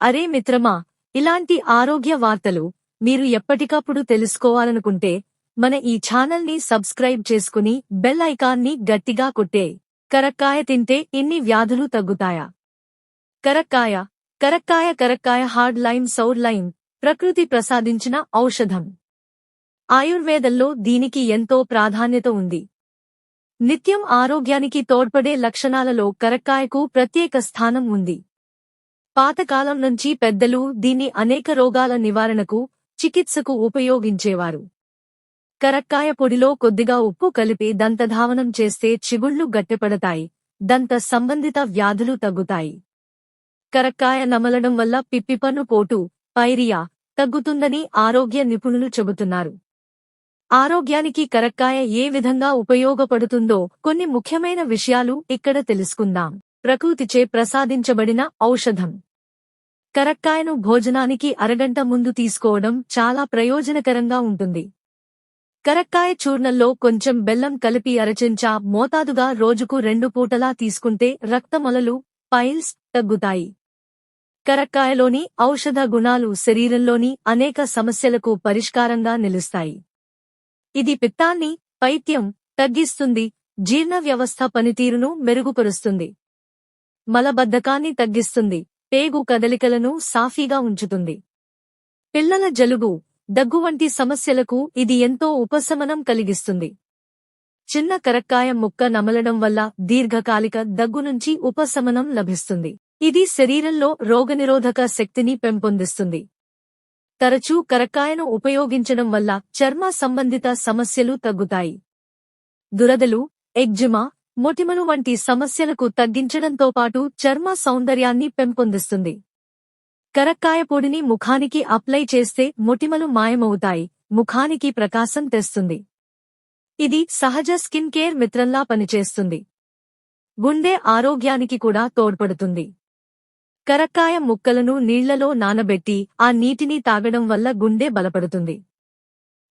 అరే మిత్రమా, ఇలాంటి ఆరోగ్య వార్తలు మీరు ఎప్పటికప్పుడు తెలుసుకోవాలనుకుంటే మన ఈ ఛానల్ని సబ్స్క్రైబ్ చేసుకుని బెల్ ఐకాన్ని గట్టిగా కొట్టే. కరక్కాయ తింటే ఇన్ని వ్యాధులు తగ్గుతాయా? కరక్కాయ హార్డ్ లైమ్ సౌర్ లైమ్ ప్రకృతి ప్రసాదించిన ఔషధం. ఆయుర్వేదంలో దీనికి ఎంతో ప్రాధాన్యత ఉంది. నిత్యం ఆరోగ్యానికి తోడ్పడే లక్షణాలలో కరక్కాయకు ప్రత్యేక స్థానం ఉంది. పాతకాలం నుంచి పెద్దలు దీన్ని అనేక రోగాల నివారణకు, చికిత్సకు ఉపయోగించేవారు. కరక్కాయ పొడిలో కొద్దిగా ఉప్పు కలిపి దంతధావనం చేస్తే చిగుళ్ళు గట్టిపడతాయి, దంత సంబంధిత వ్యాధులు తగ్గుతాయి. కరక్కాయ నమలడం వల్ల పిప్పిపన్ను పోటు, పైరియా తగ్గుతుందని ఆరోగ్య నిపుణులు చెబుతున్నారు. ఆరోగ్యానికి కరక్కాయ ఏ విధంగా ఉపయోగపడుతుందో కొన్ని ముఖ్యమైన విషయాలు ఇక్కడ తెలుసుకుందాం. ప్రకృతిచే ప్రసాదించబడిన ఔషధం. కరక్కాయను భోజనానికి అరగంట ముందు తీసుకోవడం చాలా ప్రయోజనకరంగా ఉంటుంది. కరక్కాయ చూర్ణంలో కొంచెం బెల్లం కలిపి అరచెంచా మోతాదుగా రోజుకు 2 పూటలా తీసుకుంటే రక్తమొలలు, పైల్స్ తగ్గుతాయి. కరక్కాయలోని ఔషధ గుణాలు శరీరంలోని అనేక సమస్యలకు పరిష్కారంగా నిలుస్తాయి. ఇది పిత్తాన్ని, పైత్యం తగ్గిస్తుంది, జీర్ణ వ్యవస్థ పనితీరును మెరుగుపరుస్తుంది, మలబద్ధకాన్ని తగ్గిస్తుంది, పేగు కదలికలను సాఫీగా ఉంచుతుంది. పిల్లల జలుబు, దగ్గు వంటి సమస్యలకు ఇది ఎంతో ఉపశమనం కలిగిస్తుంది. చిన్న కరక్కాయ ముక్క నమలడం వల్ల దీర్ఘకాలిక దగ్గు నుంచి ఉపశమనం లభిస్తుంది. ఇది శరీరంలో రోగనిరోధక శక్తిని పెంపొందిస్తుంది. తరచూ కరక్కాయను ఉపయోగించడం వల్ల చర్మ సంబంధిత సమస్యలు తగ్గుతాయి. దురదలు, ఎగ్జిమా, మొటిమలు వంటి సమస్యలకు తగ్గించడంతో పాటు చర్మ సౌందర్యాన్ని పెంపొందిస్తుంది. కరక్కాయ పొడిని ముఖానికి అప్లై చేస్తే మొటిమలు మాయమవుతాయి, ముఖానికి ప్రకాశం తెస్తుంది. ఇది సహజ స్కిన్ కేర్ మిత్రంలా పనిచేస్తుంది. గుండె ఆరోగ్యానికి కూడా తోడ్పడుతుంది. కరక్కాయ ముక్కలను నీళ్లలో నానబెట్టి ఆ నీటిని తాగడం వల్ల గుండె బలపడుతుంది.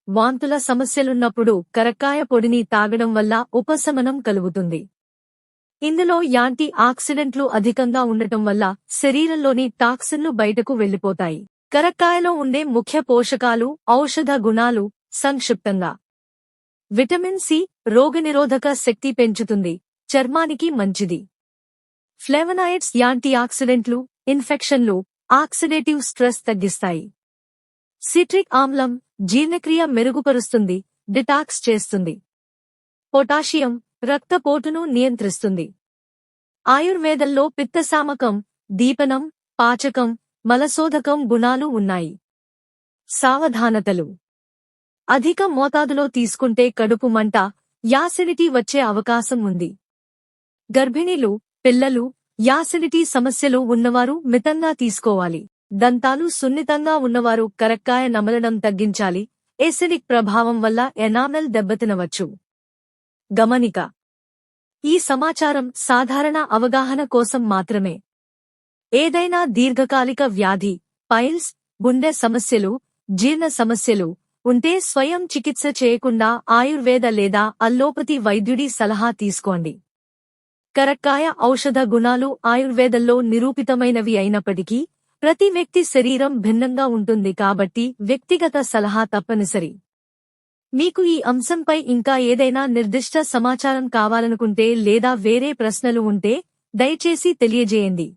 వాంతుల సమస్యలున్నప్పుడు కరక్కాయ పొడిని తాగడం వల్ల ఉపశమనం కలుగుతుంది. ఇందులో యాంటీ ఆక్సిడెంట్లు అధికంగా ఉండటం వల్ల శరీరంలోని టాక్సిన్లు బయటకు వెళ్లిపోతాయి. కరక్కాయలో ఉండే ముఖ్య పోషకాలు, ఔషధ గుణాలు సంక్షిప్తంగా. విటమిన్ సి రోగనిరోధక శక్తి పెంచుతుంది, చర్మానికి మంచిది. ఫ్లేవనాయిడ్స్ యాంటీ ఆక్సిడెంట్లు, ఇన్ఫెక్షన్లు, ఆక్సిడేటివ్ స్ట్రెస్ తగ్గిస్తాయి. సిట్రిక్ ఆమ్లం జీర్ణక్రియ మెరుగుపరుస్తుంది, డిటాక్స్ చేస్తుంది. పొటాషియం రక్తపోటును నియంత్రిస్తుంది. ఆయుర్వేదంలో పిత్తశామకం, దీపనం, పాచకం, మలశోధకం గుణాలు ఉన్నాయి. సావధానతలు. అధిక మోతాదులో తీసుకుంటే కడుపు మంట, యాసిడిటీ వచ్చే అవకాశం ఉంది. గర్భిణీలు, పిల్లలు, యాసిడిటీ సమస్యలు ఉన్నవారు మితంగా తీసుకోవాలి. దంతాలు సున్నితంగా ఉన్నవారు కరక్కాయ నమలడం తగ్గించాలి. ఎసిడిక్ ప్రభావం వల్ల ఎనామెల్ దెబ్బతినవచ్చు. గమనిక: ఈ సమాచారం సాధారణ అవగాహన కోసం మాత్రమే. ఏదైనా దీర్ఘకాలిక వ్యాధి, పైల్స్, గుండె సమస్యలు, జీర్ణ సమస్యలు ఉంటే స్వయం చికిత్స చేయకుండా ఆయుర్వేద లేదా అల్లోపతి వైద్యుడి సలహా తీసుకోండి. కరక్కాయ ఔషధ గుణాలు ఆయుర్వేదంలో నిరూపితమైనవి అయినప్పటికీ ప్రతి వ్యక్తి శరీరం భిన్నంగా ఉంటుంది కాబట్టి వ్యక్తిగత సలహా తప్పనిసరి. మీకు ఈ అంశంపై ఇంకా ఏదైనా నిర్దిష్ట సమాచారం కావాలనుకుంటే లేదా వేరే ప్రశ్నలు ఉంటే దయచేసి తెలియజేయండి.